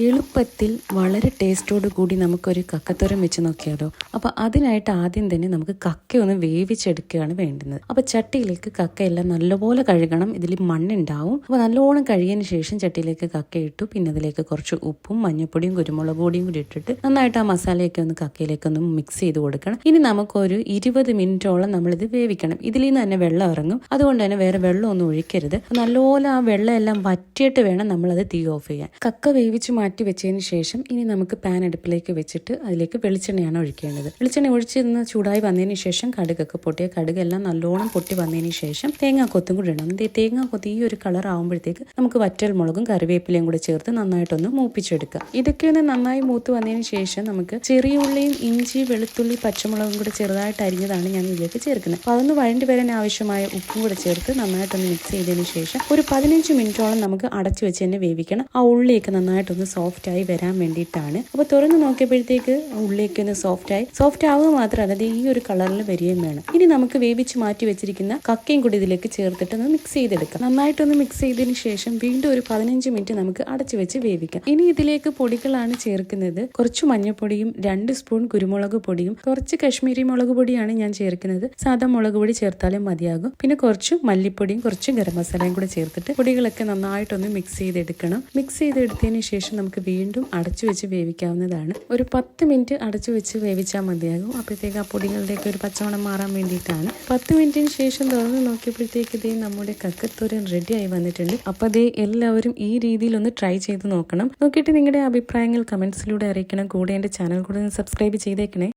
എളുപ്പത്തിൽ വളരെ ടേസ്റ്റോട് കൂടി നമുക്കൊരു കക്കത്തോരൻ വെച്ച് നോക്കിയാലോ. അപ്പോൾ അതിനായിട്ട് ആദ്യം തന്നെ നമുക്ക് കക്കയൊന്ന് വേവിച്ചെടുക്കുകയാണ് വേണ്ടുന്നത്. അപ്പോൾ ചട്ടിയിലേക്ക് കക്കയെല്ലാം നല്ലപോലെ കഴുകണം. ഇതിൽ മണ്ണുണ്ടാവും. അപ്പോൾ നല്ലോണം കഴുകിയതിന് ശേഷം ചട്ടിയിലേക്ക് കക്ക ഇട്ടു. പിന്നെ അതിലേക്ക് കുറച്ച് ഉപ്പും മഞ്ഞപ്പൊടിയും കുരുമുളക് പൊടിയും കൂടി ഇട്ടിട്ട് നന്നായിട്ട് ആ മസാലയൊക്കെ ഒന്ന് കക്കയിലേക്കൊന്ന് മിക്സ് ചെയ്ത് കൊടുക്കണം. ഇനി നമുക്കൊരു 20 മിനിറ്റോളം നമ്മളിത് വേവിക്കണം. ഇതിൽ നിന്ന് തന്നെ വെള്ളം ഇറങ്ങും. അതുകൊണ്ട് തന്നെ വേറെ വെള്ളമൊന്നും ഒഴിക്കരുത്. നല്ലപോലെ ആ വെള്ളം എല്ലാം വറ്റിയിട്ട് വേണം നമ്മളത് തീ ഓഫ് ചെയ്യാൻ. കക്ക വേവിച്ച് മാറ്റി വെച്ചതിന് ശേഷം ഇനി നമുക്ക് പാൻ അടുപ്പിലേക്ക് വെച്ചിട്ട് അതിലേക്ക് വെളിച്ചെണ്ണയാണ് ഒഴിക്കേണ്ടത്. വെളിച്ചെണ്ണ ഒഴിച്ചിരുന്ന് ചൂടായി വന്നതിന് ശേഷം കടുകൊക്കെ പൊട്ടിയ കടുകെല്ലാം നല്ലോണം പൊട്ടി വന്നതിന് ശേഷം തേങ്ങാക്കൊത്തും കൂടി ഇടണം. തേങ്ങാക്കൊത്ത് ഈ ഒരു കളർ ആകുമ്പോഴത്തേക്ക് നമുക്ക് വറ്റൽ മുളകും കറിവേപ്പിലയും കൂടി ചേർത്ത് നന്നായിട്ടൊന്ന് മൂപ്പിച്ചെടുക്കുക. ഇതൊക്കെ ഒന്ന് നന്നായി മൂത്ത് വന്നതിന് ശേഷം നമുക്ക് ചെറിയ ഉള്ളിയും ഇഞ്ചി വെളുത്തുള്ളി പച്ചമുളകും കൂടി ചെറുതായിട്ട് അരിഞ്ഞതാണ് ഞാൻ ഇതിലേക്ക് ചേർക്കുന്നത്. അപ്പോൾ അതൊന്ന് വഴണ്ടി വരാൻ ആവശ്യമായ ഉപ്പും കൂടെ ചേർത്ത് നന്നായിട്ടൊന്ന് മിക്സ് ചെയ്തതിന് ശേഷം ഒരു 15 മിനിറ്റോളം നമുക്ക് അടച്ചു വെച്ച് തന്നെ വേവിക്കണം. ആ ഉള്ളിയൊക്കെ നന്നായിട്ടൊന്ന് സോഫ്റ്റ് ആയി വരാൻ വേണ്ടിയിട്ടാണ്. അപ്പോൾ തുറന്ന് നോക്കിയപ്പോഴത്തേക്ക് ഉള്ളിയൊക്കെ ഒന്ന് സോഫ്റ്റ് ആവുക മാത്രമല്ല അത് ഈ ഒരു കളറിൽ വരികയും വേണം. ഇനി നമുക്ക് വേവിച്ച് മാറ്റി വെച്ചിരിക്കുന്ന കക്കയും കൂടി ഇതിലേക്ക് ചേർത്തിട്ട് ഒന്ന് മിക്സ് ചെയ്തെടുക്കാം. നന്നായിട്ടൊന്ന് മിക്സ് ചെയ്തതിന് ശേഷം വീണ്ടും ഒരു 15 മിനിറ്റ് നമുക്ക് അടച്ചു വെച്ച് വേവിക്കാം. ഇനി ഇതിലേക്ക് പൊടികളാണ് ചേർക്കുന്നത്. കുറച്ച് മഞ്ഞൾപ്പൊടിയും 2 സ്പൂൺ കുരുമുളക് പൊടിയും കുറച്ച് കശ്മീരി മുളക് പൊടിയാണ് ഞാൻ ചേർക്കുന്നത്. സാധാ മുളക് പൊടി ചേർത്താലും മതിയാകും. പിന്നെ കുറച്ച് മല്ലിപ്പൊടിയും കുറച്ച് ഗരം മസാലയും കൂടെ ചേർത്തിട്ട് പൊടികളൊക്കെ നന്നായിട്ടൊന്ന് മിക്സ് ചെയ്തെടുക്കണം. മിക്സ് ചെയ്തെടുത്തതിന് ശേഷം നമുക്ക് വീണ്ടും അടച്ചു വെച്ച് വേവിക്കാവുന്നതാണ്. ഒരു 10 മിനിറ്റ് അടച്ചു വെച്ച് വേവിച്ചാൽ മതിയാകും. അപ്പോഴത്തേക്ക് ആ പൊടികളുടെയൊക്കെ ഒരു പച്ചമണം മാറാൻ വേണ്ടിയിട്ടാണ്. 10 മിനിറ്റിന് ശേഷം തുറന്ന് നോക്കിയപ്പോഴത്തേക്ക് ഇതേ നമ്മുടെ കക്കത്തോരൻ റെഡി ആയി വന്നിട്ടുണ്ട്. അപ്പോൾ അതേ എല്ലാവരും ഈ രീതിയിൽ ഒന്ന് ട്രൈ ചെയ്ത് നോക്കണം. നോക്കിയിട്ട് നിങ്ങളുടെ അഭിപ്രായങ്ങൾ കമന്റ്സിലൂടെ അറിയിക്കണം. കൂടെ എൻ്റെ ചാനൽ കൂടെ സബ്സ്ക്രൈബ് ചെയ്തേക്കണേ.